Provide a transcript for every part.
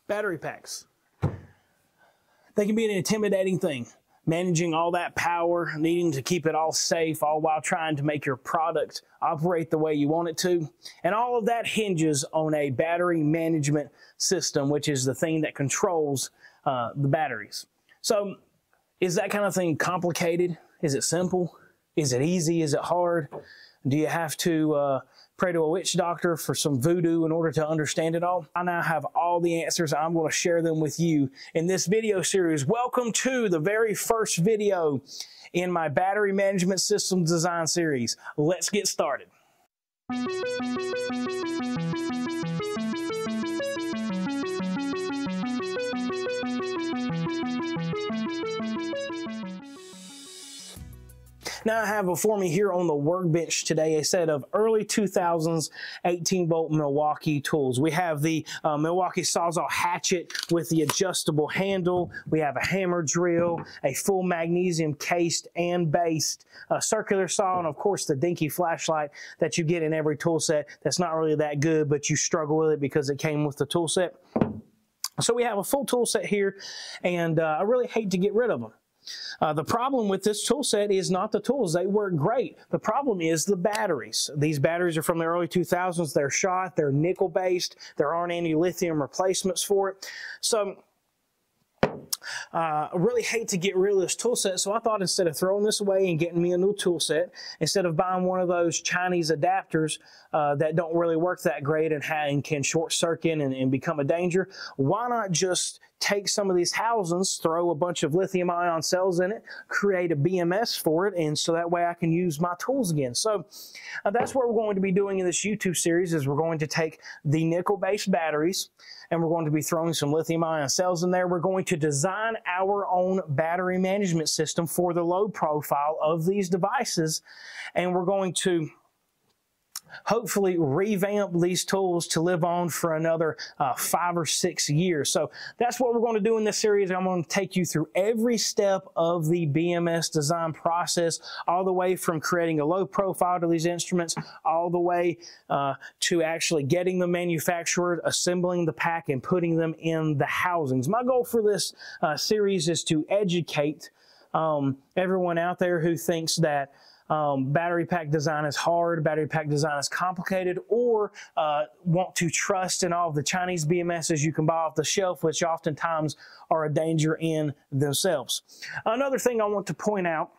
Battery packs. They can be an intimidating thing. Managing all that power, needing to keep it all safe, all while trying to make your product operate the way you want it to. And all of that hinges on a battery management system, which is the thing that controls the batteries. So is that kind of thing complicated? Is it simple? Is it easy? Is it hard? Do you have to pray to a witch doctor for some voodoo in order to understand it all? I now have all the answers. I'm going to share them with you in this video series. Welcome to the very first video in my battery management system design series. Let's get started. Now I have before me here on the workbench today a set of early 2000s 18-volt Milwaukee tools. We have the Milwaukee Sawzall hatchet with the adjustable handle. We have a hammer drill, a full magnesium cased and based circular saw, and of course the dinky flashlight that you get in every tool set. That's not really that good, but you struggle with it because it came with the tool set. So we have a full tool set here, and I really hate to get rid of them. The problem with this tool set is not the tools. They work great. The problem is the batteries. These batteries are from the early 2000s. They're shot. They're nickel based. There aren't any lithium replacements for it. So I really hate to get rid of this tool set, so I thought instead of throwing this away and getting me a new tool set, instead of buying one of those Chinese adapters that don't really work that great and can short circuit and become a danger, why not just take some of these housings, throw a bunch of lithium ion cells in it, create a BMS for it, and so that way I can use my tools again. So that's what we're going to be doing in this YouTube series. Is we're going to take the nickel-based batteries and we're going to be throwing some lithium ion cells in there. We're going to design our own battery management system for the load profile of these devices, and we're going to hopefully revamp these tools to live on for another 5 or 6 years. So that's what we're going to do in this series. I'm going to take you through every step of the BMS design process, all the way from creating a load profile to these instruments, all the way to actually getting them manufactured, assembling the pack, and putting them in the housings. My goal for this series is to educate everyone out there who thinks that battery pack design is hard, battery pack design is complicated, or want to trust in all of the Chinese BMSs you can buy off the shelf, which oftentimes are a danger in themselves. Another thing I want to point out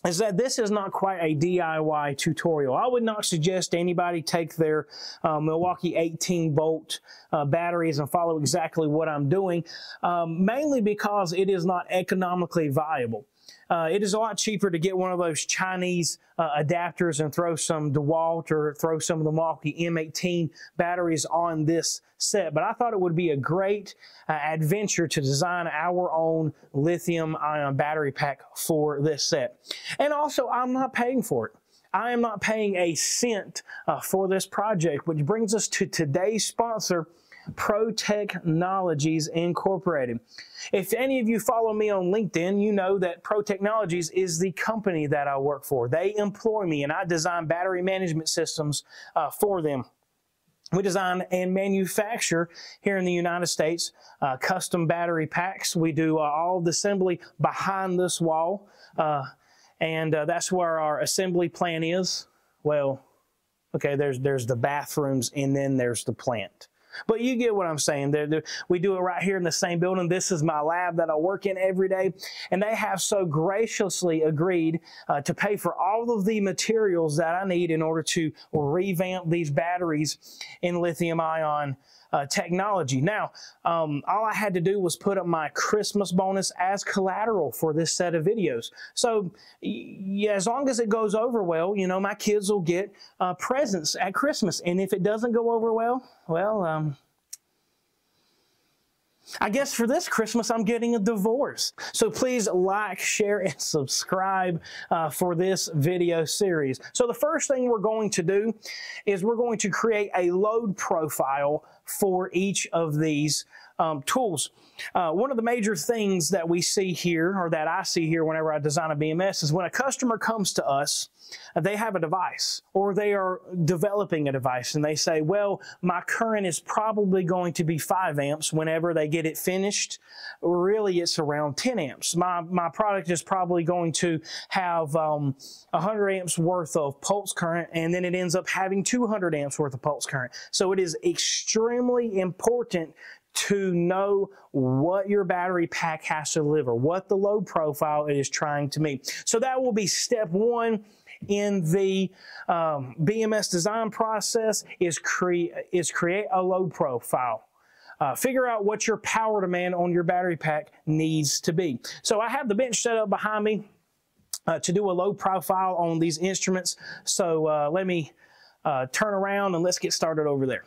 is that this is not quite a DIY tutorial. I would not suggest anybody take their Milwaukee 18-volt batteries and follow exactly what I'm doing, mainly because it is not economically viable. It is a lot cheaper to get one of those Chinese adapters and throw some DeWalt or throw some of the Milwaukee M18 batteries on this set. But I thought it would be a great adventure to design our own lithium-ion battery pack for this set. And also, I'm not paying for it. I am not paying a cent for this project, which brings us to today's sponsor, Protechnologies Incorporated. If any of you follow me on LinkedIn, you know that Protechnologies is the company that I work for. They employ me, and I design battery management systems for them. We design and manufacture here in the United States custom battery packs. We do all the assembly behind this wall, and that's where our assembly plant is. Well, okay, there's the bathrooms, and then there's the plant. But you get what I'm saying. We do it right here in the same building. This is my lab that I work in every day. And they have so graciously agreed to pay for all of the materials that I need in order to revamp these batteries in lithium-ion technology. Now, all I had to do was put up my Christmas bonus as collateral for this set of videos. So, yeah, as long as it goes over well, you know, my kids will get presents at Christmas. And if it doesn't go over well, I guess for this Christmas, I'm getting a divorce. So please like, share, and subscribe for this video series. So the first thing we're going to do is we're going to create a load profile for each of these tools. One of the major things that we see here, or that I see here whenever I design a BMS, is when a customer comes to us they have a device, or they are developing a device, and they say, well, my current is probably going to be 5 amps whenever they get it finished. Really, it's around 10 amps. My product is probably going to have 100 amps worth of pulse current, and then it ends up having 200 amps worth of pulse current. So it is extremely important to know what your battery pack has to deliver, what the load profile it is trying to meet. So that will be step 1 in the BMS design process, is create a load profile. Figure out what your power demand on your battery pack needs to be. So I have the bench set up behind me to do a load profile on these instruments. So let me turn around and let's get started over there.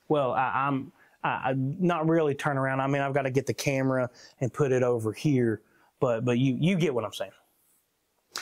Well, I'm not really turn around. I mean, I've got to get the camera and put it over here, but you get what I'm saying.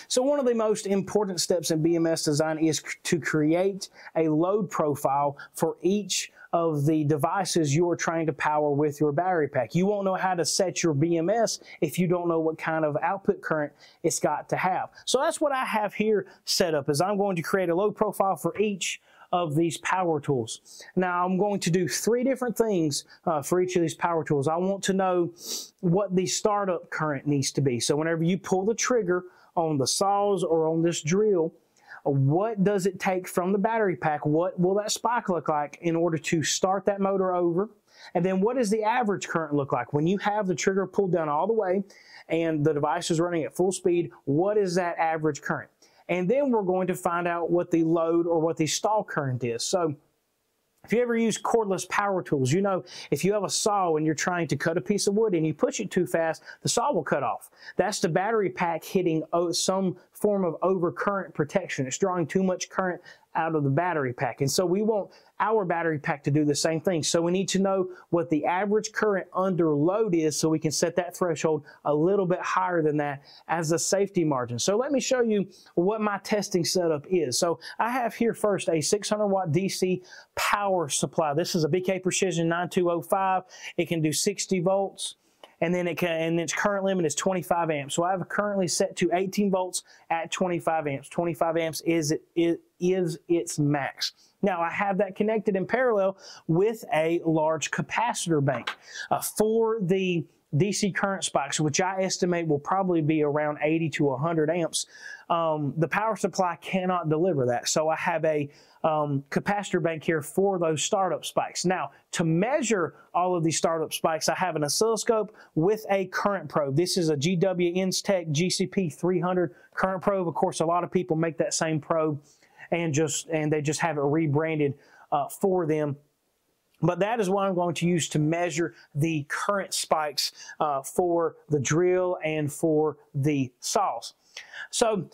So one of the most important steps in BMS design is to create a load profile for each of the devices you are trying to power with your battery pack. You won't know how to set your BMS if you don't know what kind of output current it's got to have. So that's what I have here set up, is I'm going to create a load profile for each of these power tools. Now I'm going to do 3 different things for each of these power tools. I want to know what the startup current needs to be. So whenever you pull the trigger on the saws or on this drill, what does it take from the battery pack? What will that spike look like in order to start that motor over? And then what does the average current look like? When you have the trigger pulled down all the way and the device is running at full speed, what is that average current? And then we're going to find out what the load or what the stall current is. So if you ever use cordless power tools, you know if you have a saw and you're trying to cut a piece of wood and you push it too fast, the saw will cut off. That's the battery pack hitting some form of overcurrent protection. It's drawing too much current out of the battery pack. And so we want our battery pack to do the same thing. So we need to know what the average current under load is so we can set that threshold a little bit higher than that as a safety margin. So let me show you what my testing setup is. So I have here first a 600 watt DC power supply. This is a BK Precision 9205. It can do 60 volts. And then its current limit is 25 amps. So I have it currently set to 18 volts at 25 amps. 25 amps is its max. Now I have that connected in parallel with a large capacitor bank for the DC current spikes, which I estimate will probably be around 80 to 100 amps. The power supply cannot deliver that. So I have a capacitor bank here for those startup spikes. Now, to measure all of these startup spikes, I have an oscilloscope with a current probe. This is a GW Instech GCP 300 current probe. Of course, a lot of people make that same probe and they just have it rebranded for them. But that is what I'm going to use to measure the current spikes for the drill and for the saws. So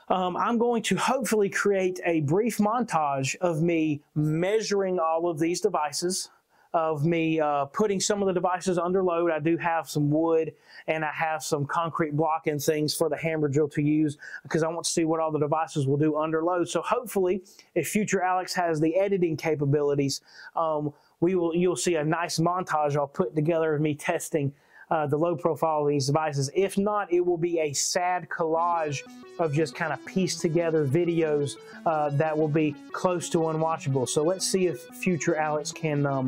I'm going to hopefully create a brief montage of me measuring all of these devices, of me putting some of the devices under load. I do have some wood and I have some concrete block and things for the hammer drill to use because I want to see what all the devices will do under load. So hopefully, if future Alex has the editing capabilities, you'll see a nice montage I'll put together of me testing the load profile of these devices. If not, it will be a sad collage of just kind of pieced together videos that will be close to unwatchable. So let's see if future Alex can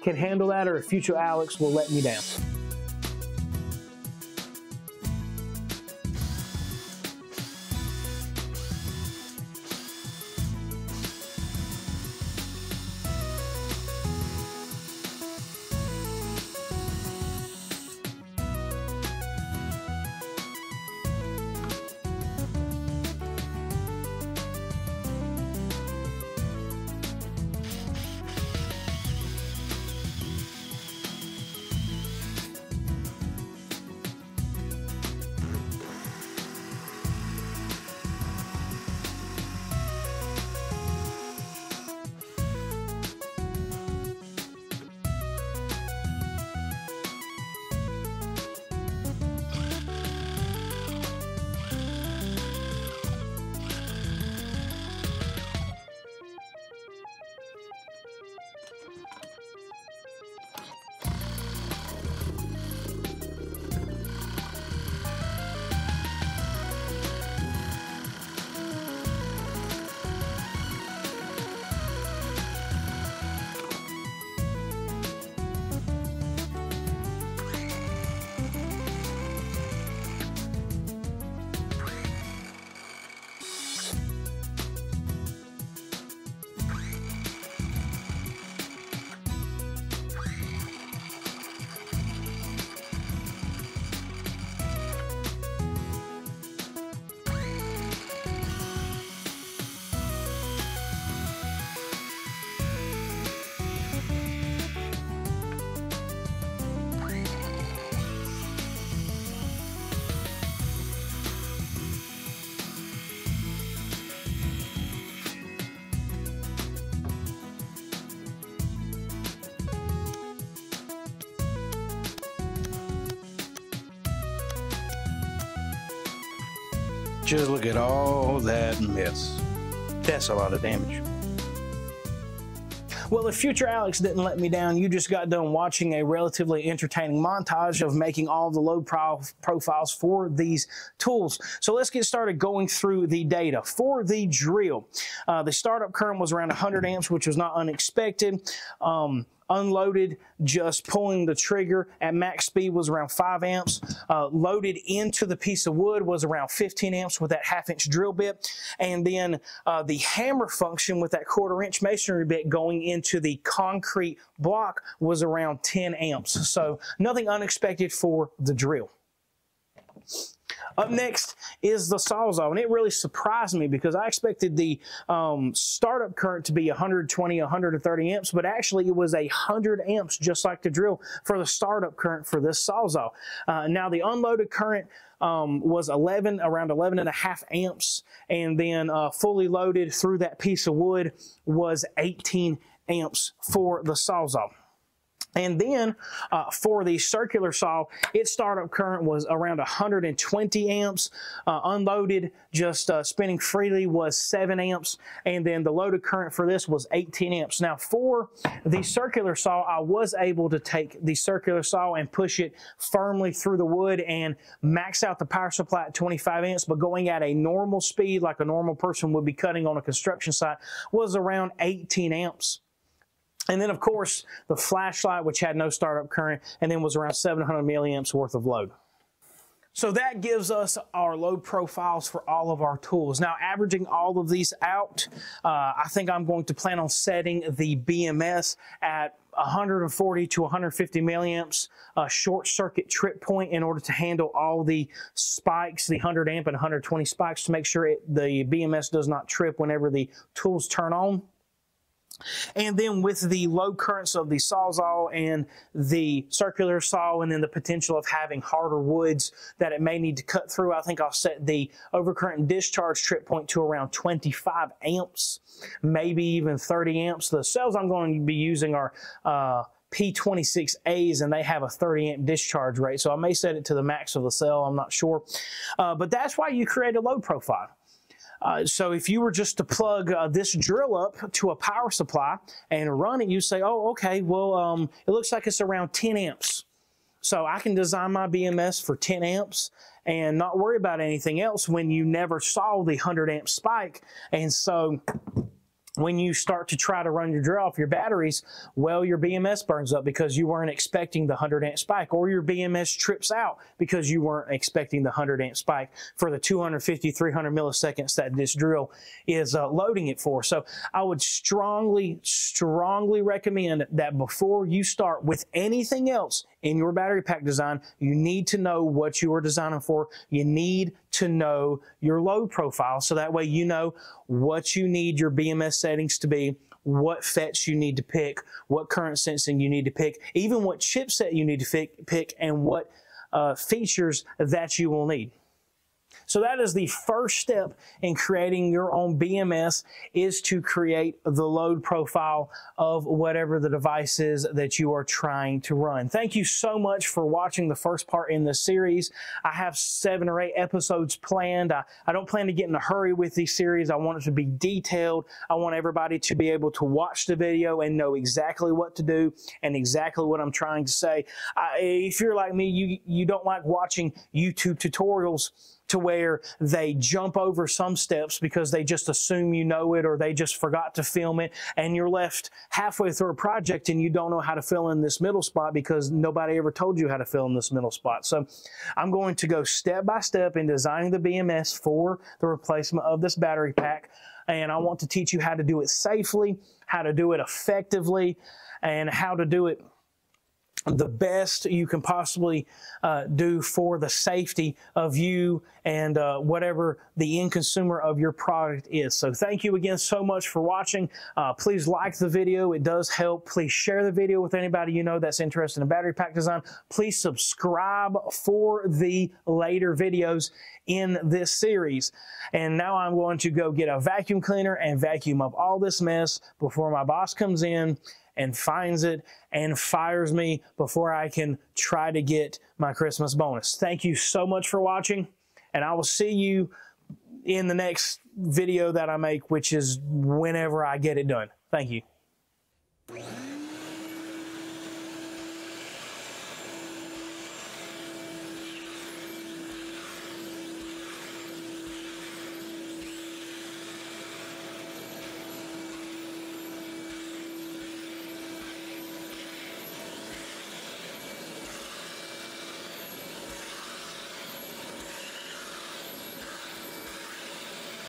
handle that, or if future Alex will let me down. Just look at all that mess. That's a lot of damage. Well, if Future Alex didn't let me down, you just got done watching a relatively entertaining montage of making all the load profiles for these tools. So let's get started going through the data. For the drill, the startup current was around 100 amps, which was not unexpected. Unloaded, just pulling the trigger at max speed was around 5 amps. Loaded into the piece of wood was around 15 amps with that 1/2-inch drill bit. And then the hammer function with that 1/4-inch masonry bit going into the concrete block was around 10 amps. So nothing unexpected for the drill. Up next is the Sawzall, and it really surprised me because I expected the startup current to be 120, 130 amps, but actually it was 100 amps, just like the drill, for the startup current for this Sawzall. Now the unloaded current was around 11.5 amps, and then fully loaded through that piece of wood was 18 amps for the Sawzall. And then for the circular saw, its startup current was around 120 amps. Unloaded, just spinning freely, was 7 amps. And then the loaded current for this was 18 amps. Now for the circular saw, I was able to take the circular saw and push it firmly through the wood and max out the power supply at 25 amps. But going at a normal speed, like a normal person would be cutting on a construction site, was around 18 amps. And then, of course, the flashlight, which had no startup current, and then was around 700 milliamps worth of load. So that gives us our load profiles for all of our tools. Now, averaging all of these out, I think I'm going to plan on setting the BMS at 140 to 150 milliamps short circuit trip point in order to handle all the spikes, the 100 amp and 120 spikes, to make sure the BMS does not trip whenever the tools turn on. And then with the low currents of the Sawzall and the circular saw, and then the potential of having harder woods that it may need to cut through, I think I'll set the overcurrent and discharge trip point to around 25 amps, maybe even 30 amps. The cells I'm going to be using are P26As, and they have a 30 amp discharge rate. So I may set it to the max of the cell, I'm not sure. But that's why you create a load profile. So if you were just to plug this drill up to a power supply and run it, you say, oh, okay, well, it looks like it's around 10 amps. So I can design my BMS for 10 amps and not worry about anything else when you never saw the 100 amp spike. And so when you start to try to run your drill off your batteries, well, your BMS burns up because you weren't expecting the 100 amp spike, or your BMS trips out because you weren't expecting the 100 amp spike for the 250, 300 milliseconds that this drill is loading it for. So I would strongly recommend that before you start with anything else in your battery pack design, you need to know what you are designing for. You need to know your load profile, so that way you know what you need your BMS settings to be, what FETs you need to pick, what current sensing you need to pick, even what chipset you need to pick, and what features that you will need. So that is the first step in creating your own BMS, is to create the load profile of whatever the device is that you are trying to run. Thank you so much for watching the first part in this series. I have 7 or 8 episodes planned. I don't plan to get in a hurry with these series. I want it to be detailed. I want everybody to be able to watch the video and know exactly what to do and exactly what I'm trying to say. If you're like me, you don't like watching YouTube tutorials to where they jump over some steps because they just assume you know it, or they just forgot to film it, and you're left halfway through a project and you don't know how to fill in this middle spot because nobody ever told you how to fill in this middle spot. So I'm going to go step by step in designing the BMS for the replacement of this battery pack, and I want to teach you how to do it safely, how to do it effectively, and how to do it the best you can possibly do for the safety of you and whatever the end consumer of your product is. So thank you again so much for watching. Please like the video. It does help. Please share the video with anybody you know that's interested in battery pack design. Please subscribe for the later videos in this series. And now I'm going to go get a vacuum cleaner and vacuum up all this mess before my boss comes in and finds it and fires me before I can try to get my Christmas bonus. Thank you so much for watching, and I will see you in the next video that I make, which is whenever I get it done. Thank you.